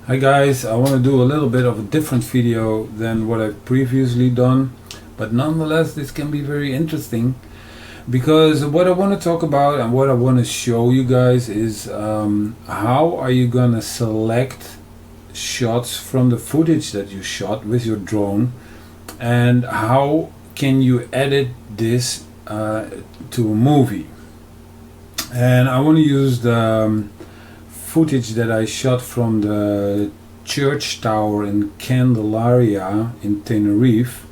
Hi guys, I want to do a little bit of a different video than what I've previously done, but nonetheless this can be very interesting because what I want to talk about and what I want to show you guys is how are you gonna select shots from the footage that you shot with your drone, and how can you edit this to a movie. And I want to use the footage that I shot from the church tower in Candelaria in Tenerife.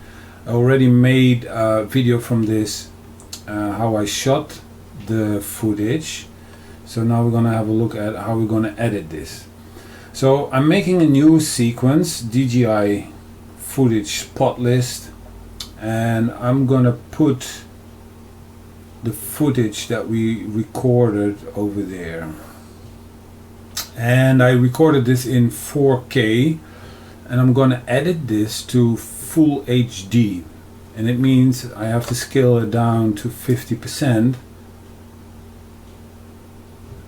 I already made a video from this, how I shot the footage. So now we're gonna have a look at how we're gonna edit this. So I'm making a new sequence, DJI footage spotlist, and I'm gonna put the footage that we recorded over there. And I recorded this in 4K, and I'm gonna edit this to full HD, and it means I have to scale it down to 50%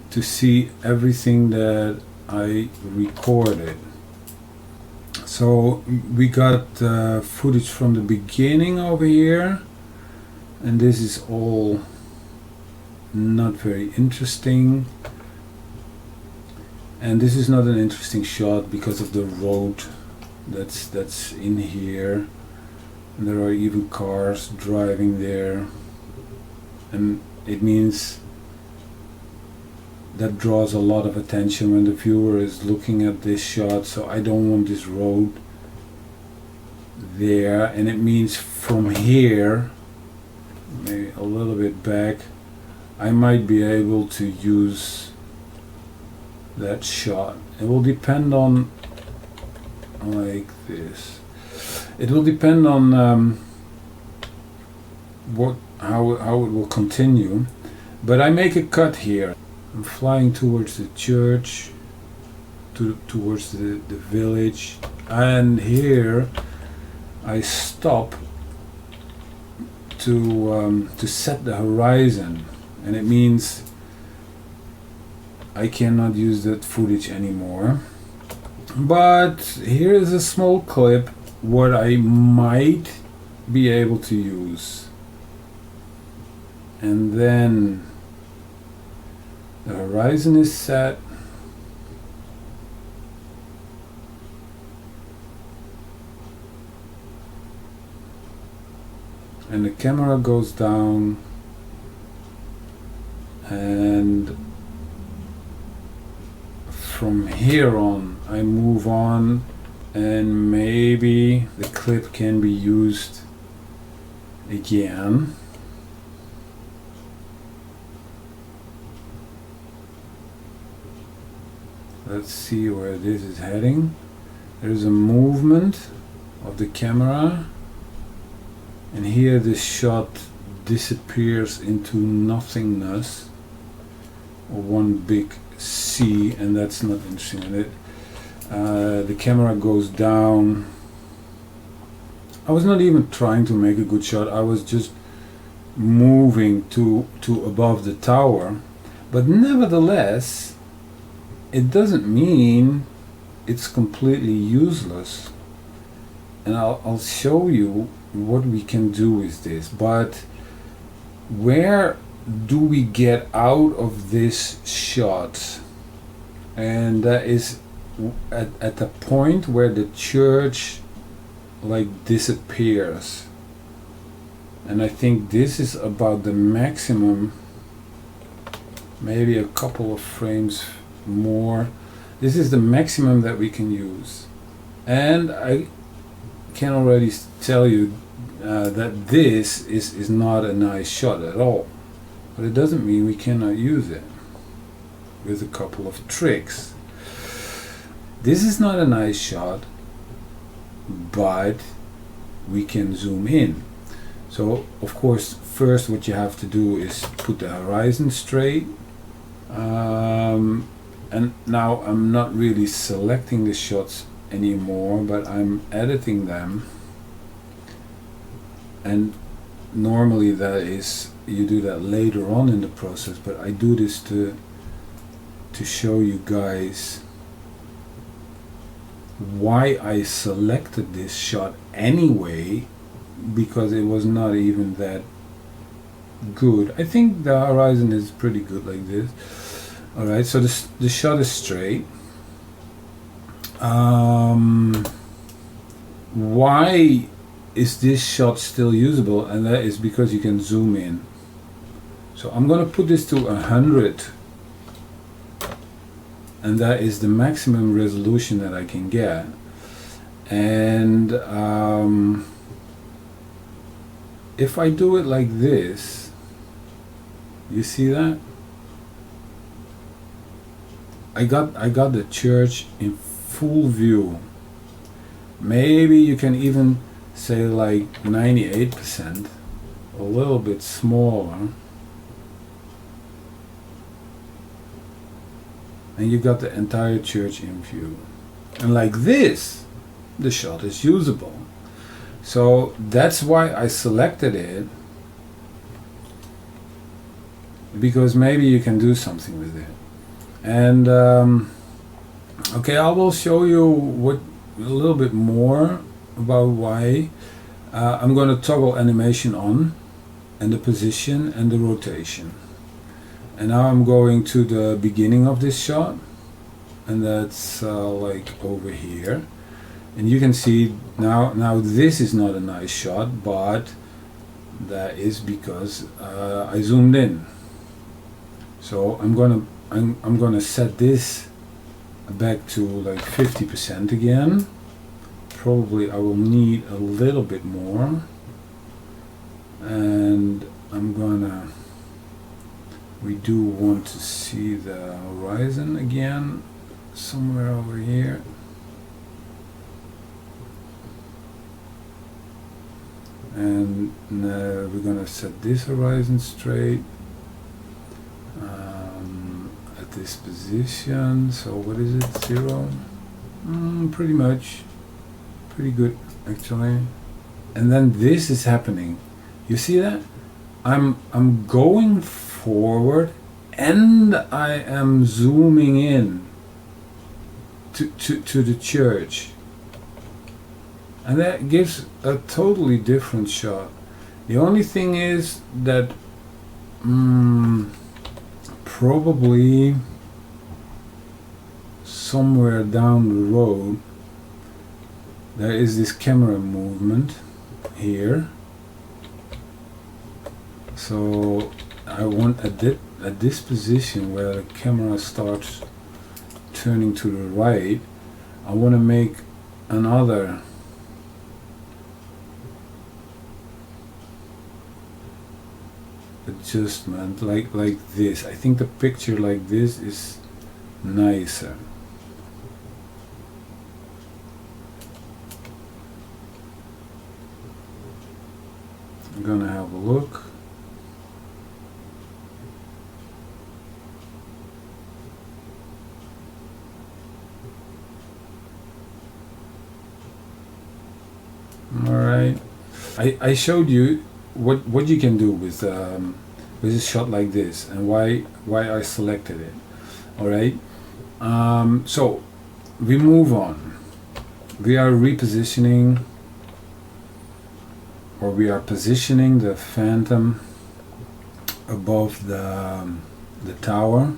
to see everything that I recorded. So we got footage from the beginning over here, and this is all not very interesting. And this is not an interesting shot because of the road that's in here, and there are even cars driving there, and it means that draws a lot of attention when the viewer is looking at this shot. So I don't want this road there, and it means from here, maybe a little bit back, I might be able to use that shot. It will depend on, like this, it will depend on how it will continue. But I make a cut here. I'm flying towards the church, towards the village, and here I stop to set the horizon, and it means I cannot use that footage anymore. But here is a small clip what I might be able to use. And then the horizon is set. And the camera goes down, and from here on I move on, and maybe the clip can be used again. Let's see where this is heading. There's a movement of the camera, and here this shot disappears into nothingness, or one big sea, and that's not interesting. And the camera goes down. I was not even trying to make a good shot. I was just moving to above the tower, but nevertheless it doesn't mean it's completely useless, and I'll show you what we can do with this. But where do we get out of this shot? And that is at the point where the church like disappears, and I think this is about the maximum, maybe a couple of frames more. This is the maximum that we can use, and I can already tell you that this is not a nice shot at all. But it doesn't mean we cannot use it with a couple of tricks. This is not a nice shot, but we can zoom in. So of course, first what you have to do is put the horizon straight, and now I'm not really selecting the shots anymore, but I'm editing them. And normally that is, you do that later on in the process, but I do this to show you guys why I selected this shot anyway, because it was not even that good. I think the horizon is pretty good like this. Alright, so the shot is straight. Why is this shot still usable? And that is because you can zoom in. So I'm gonna put this to 100, and that is the maximum resolution that I can get. And if I do it like this, you see that? I got the church in full view. Maybe you can even say like 98%, a little bit smaller. And you got the entire church in view. And like this, the shot is usable. So that's why I selected it, because maybe you can do something with it. And okay, I will show you a little bit more about why. I'm going to toggle animation on, and the position and the rotation. And now I'm going to the beginning of this shot, and that's like over here. And you can see now this is not a nice shot, but that is because I zoomed in. So I'm gonna set this back to like 50% again. Probably I will need a little bit more, and we do want to see the horizon again somewhere over here. And we're gonna set this horizon straight at this position. So what is it, 0? Pretty much, pretty good actually. And then this is happening. You see that? I'm going forward, and I am zooming in to the church. And that gives a totally different shot. The only thing is that probably somewhere down the road there is this camera movement here. So I want at this position where the camera starts turning to the right, I want to make another adjustment like this. I think the picture like this is nicer. I'm gonna have a look. Alright, I showed you what you can do with a shot like this, and why I selected it. Alright, so we move on. We are repositioning, or we are positioning the phantom above the tower.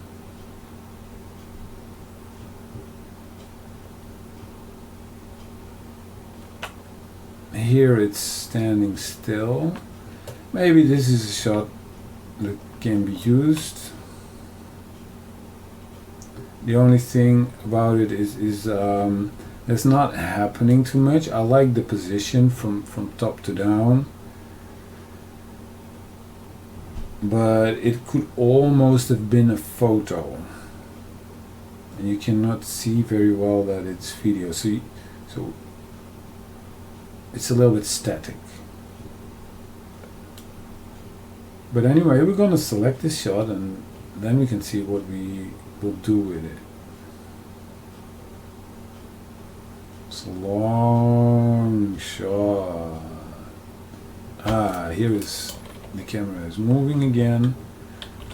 Here it's standing still. Maybe this is a shot that can be used. The only thing about it is it's not happening too much. I like the position from top to down, but it could almost have been a photo, and you cannot see very well that it's video. So it's a little bit static. But anyway, we're going to select this shot, and then we can see what we will do with it. It's a long shot. Here is the camera is moving again.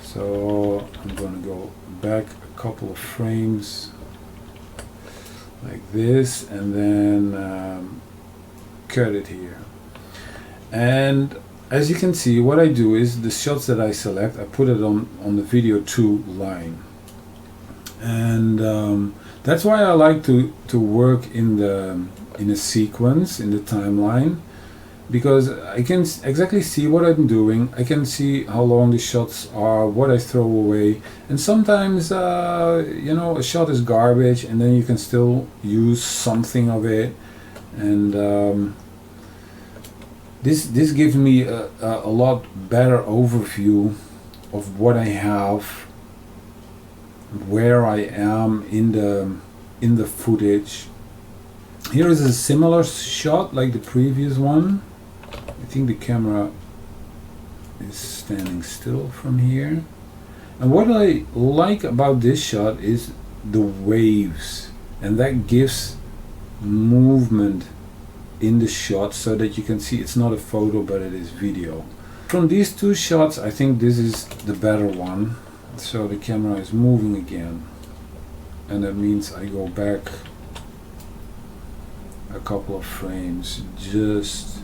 So I'm going to go back a couple of frames. like this, and then cut it here. And as you can see, what I do is the shots that I select, I put it on the video 2 line. And that's why I like to work in a sequence, in the timeline, because I can exactly see what I'm doing. I can see how long the shots are, what I throw away, and sometimes you know, a shot is garbage and then you can still use something of it. And this gives me a lot better overview of what I have, where I am in the footage. Here is a similar shot like the previous one. I think the camera is standing still from here. And what I like about this shot is the waves, and that gives movement in the shot so that you can see it's not a photo but it is video. From these two shots, I think this is the better one. So the camera is moving again, and that means I go back a couple of frames just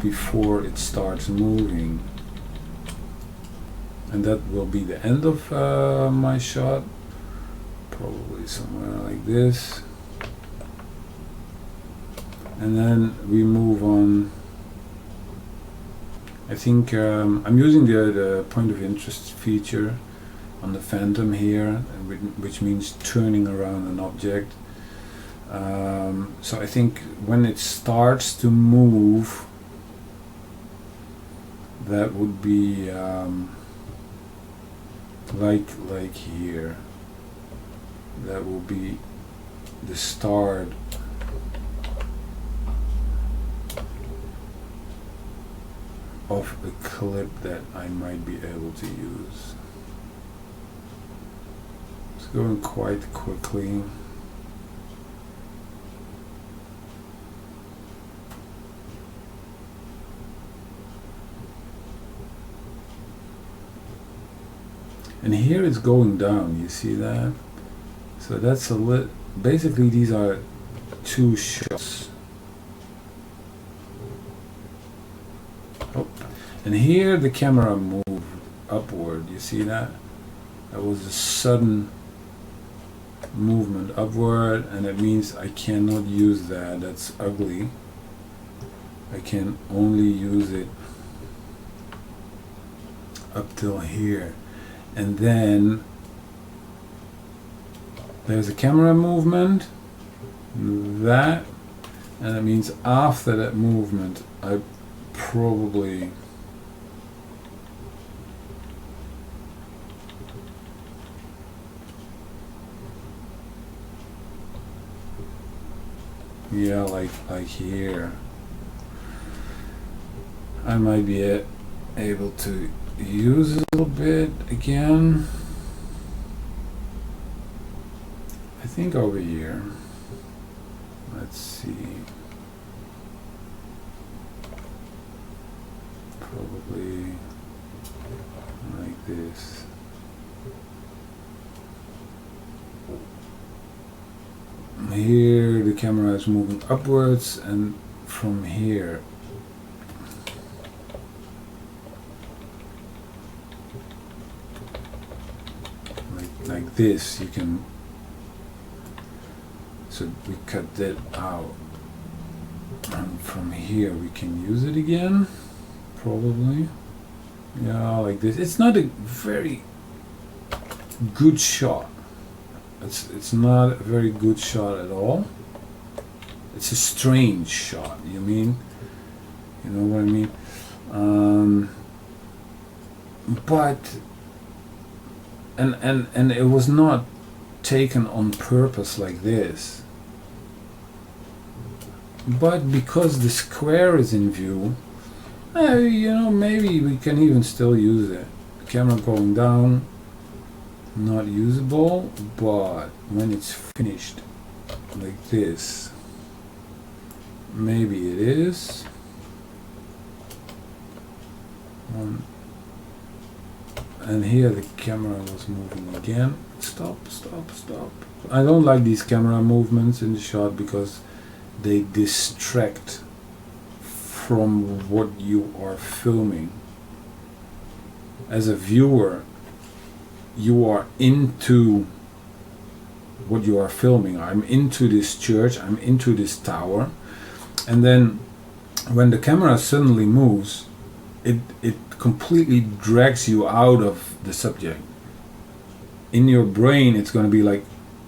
before it starts moving, and that will be the end of my shot, probably somewhere like this. And then we move on. I think I'm using the point of interest feature on the phantom here, which means turning around an object. So I think when it starts to move, that would be like here. That will be the start of a clip that I might be able to use. It's going quite quickly. And here it's going down, you see that? So that's a lit. Basically these are two shots. Oh. And here the camera moved upward, you see that? That was a sudden movement upward, and it means I cannot use that. That's ugly. I can only use it up till here. And then there's a camera movement, that, and it means after that movement I probably like here I might be able to use it a little bit again. I think over here, let's see, probably like this. Here the camera is moving upwards, and from here like this you can, so we cut that out, and from here we can use it again, probably, yeah, like this. It's not a very good shot. It's not a very good shot at all. It's a strange shot, you know what I mean? But and it was not taken on purpose like this, but because the square is in view, you know, maybe we can even still use it. The camera going down, not usable, but when it's finished like this, maybe it is. and here the camera was moving again. Stop. I don't like these camera movements in the shot because they distract from what you are filming. As a viewer, you are into what you are filming. I'm into this church, I'm into this tower, and then when the camera suddenly moves, it completely drags you out of the subject. In your brain it's going to be like,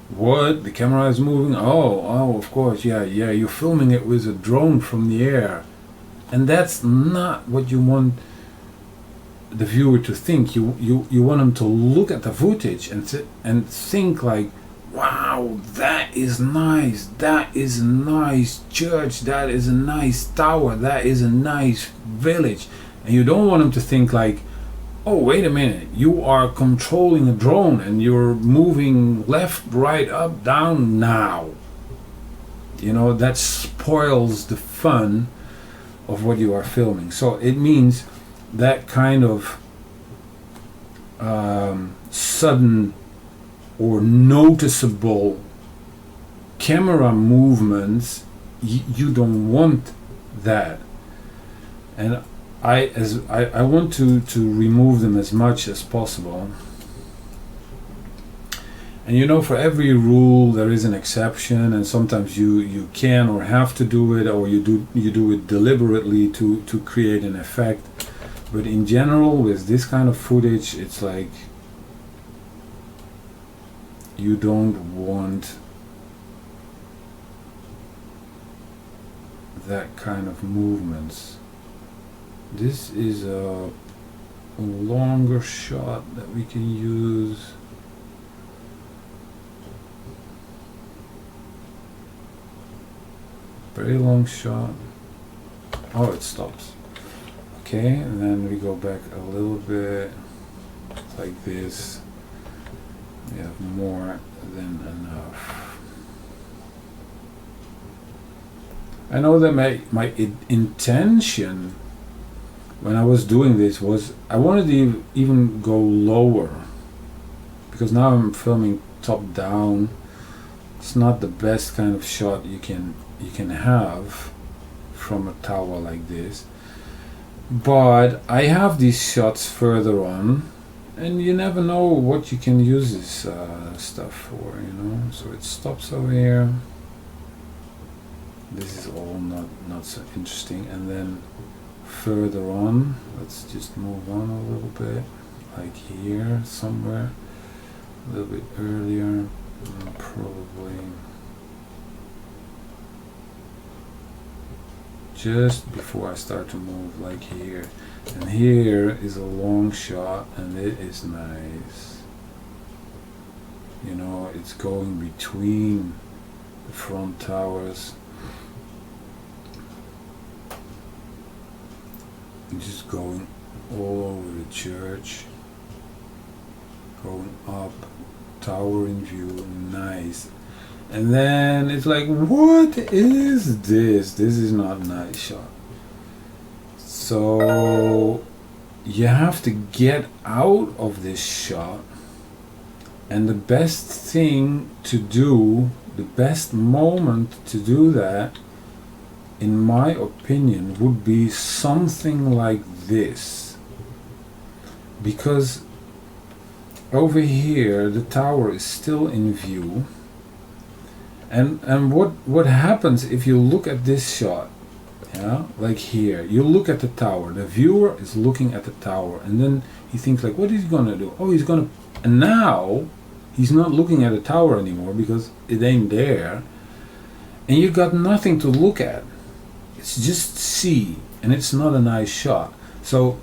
what? The camera is moving? Oh, of course, yeah, you're filming it with a drone from the air. And that's not what you want the viewer to think. You want them to look at the footage and think like, wow, that is nice, that is a nice church, that is a nice tower, that is a nice village. And you don't want them to think like, oh, wait a minute, you are controlling a drone and you're moving left, right, up, down now. You know, that spoils the fun of what you are filming. So it means that kind of sudden or noticeable camera movements, you don't want that. And I want to remove them as much as possible. And you know, for every rule there is an exception, and sometimes you can or have to do it, or you do it deliberately to create an effect. But in general, with this kind of footage, it's like you don't want that kind of movements. This is a longer shot that we can use. Very long shot. Oh, it stops. Okay, and then we go back a little bit, like this. We have more than enough. I know that my intention when I was doing this was I wanted to even go lower, because now I'm filming top down. It's not the best kind of shot you can have from a tower like this, but I have these shots further on, and you never know what you can use this stuff for, you know. So it stops over here. This is all not so interesting. And then further on, let's just move on a little bit, like here somewhere, a little bit earlier, probably just before I start to move, like here. And here is a long shot, and it is nice. You know, it's going between the front towers. Just going all over the church, going up, tower in view, nice. And then it's like, what is this? This is not a nice shot. So you have to get out of this shot, and the best thing to do, the best moment to do that, in my opinion, would be something like this. Because over here the tower is still in view, and what happens if you look at this shot, yeah, like here, you look at the tower, the viewer is looking at the tower, and then he thinks like, what is he gonna do? Oh, he's gonna, and now he's not looking at the tower anymore because it ain't there, and you got nothing to look at. It's just sea, and it's not a nice shot. So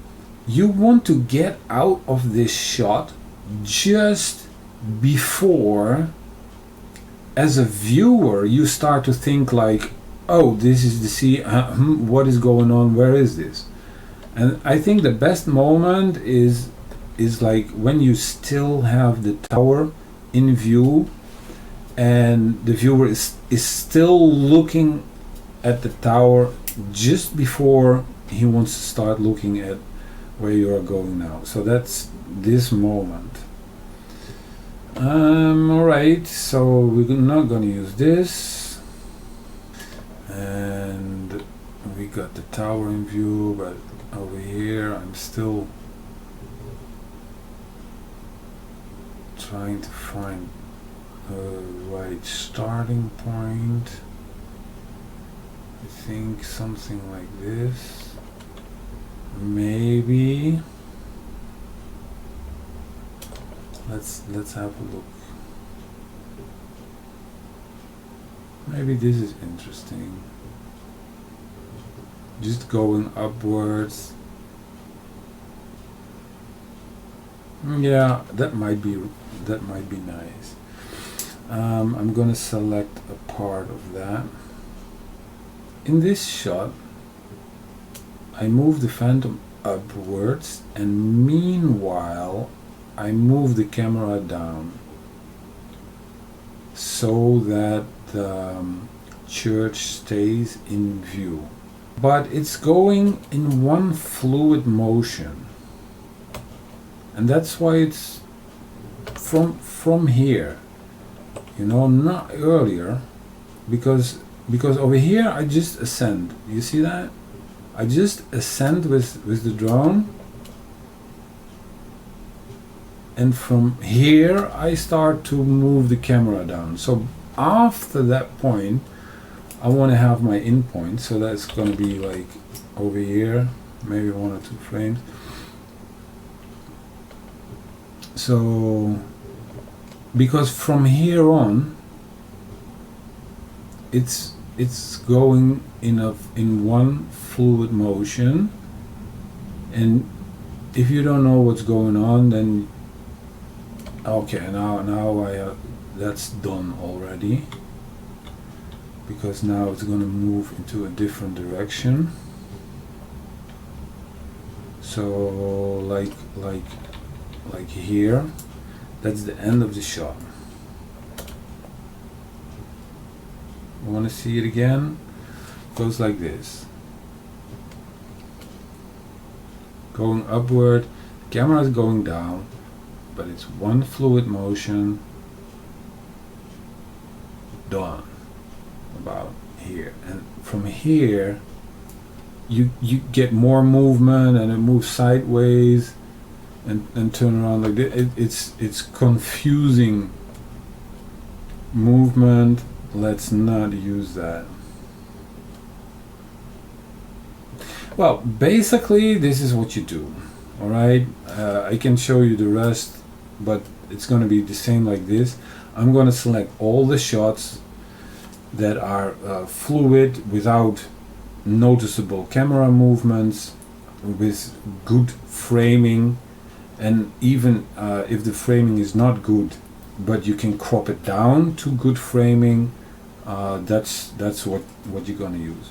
you want to get out of this shot just before, as a viewer, you start to think like, oh, this is the sea, what is going on, where is this? And I think the best moment is like when you still have the tower in view, and the viewer is still looking at the tower just before he wants to start looking at where you are going now. So that's this moment. Alright, so we're not going to use this, and we got the tower in view, but over here I'm still trying to find a right starting point. I think something like this, maybe. Let's have a look. Maybe this is interesting. Just going upwards. Yeah, that might be nice. I'm gonna select a part of that. In this shot, I move the phantom upwards, and meanwhile I move the camera down so that the church stays in view. But it's going in one fluid motion, and that's why it's from here, you know, not earlier, because over here I just ascend. You see that? I just ascend with the drone, and from here I start to move the camera down. So after that point I want to have my in point, so that's going to be like over here, maybe 1 or 2 frames. So because from here on it's going in one fluid motion, and if you don't know what's going on, then okay, now I that's done already, because now it's going to move into a different direction. So like here, that's the end of the shot. Want to see it again? Goes like this, going upward, camera is going down, but it's one fluid motion. Done. About here, and from here you get more movement, and it moves sideways and turn around like this. It's confusing movement. Let's not use that. Well, basically this is what you do. Alright, I can show you the rest, but it's going to be the same like this. I'm going to select all the shots that are fluid, without noticeable camera movements, with good framing, and even if the framing is not good, but you can crop it down to good framing, that's what you're going to use.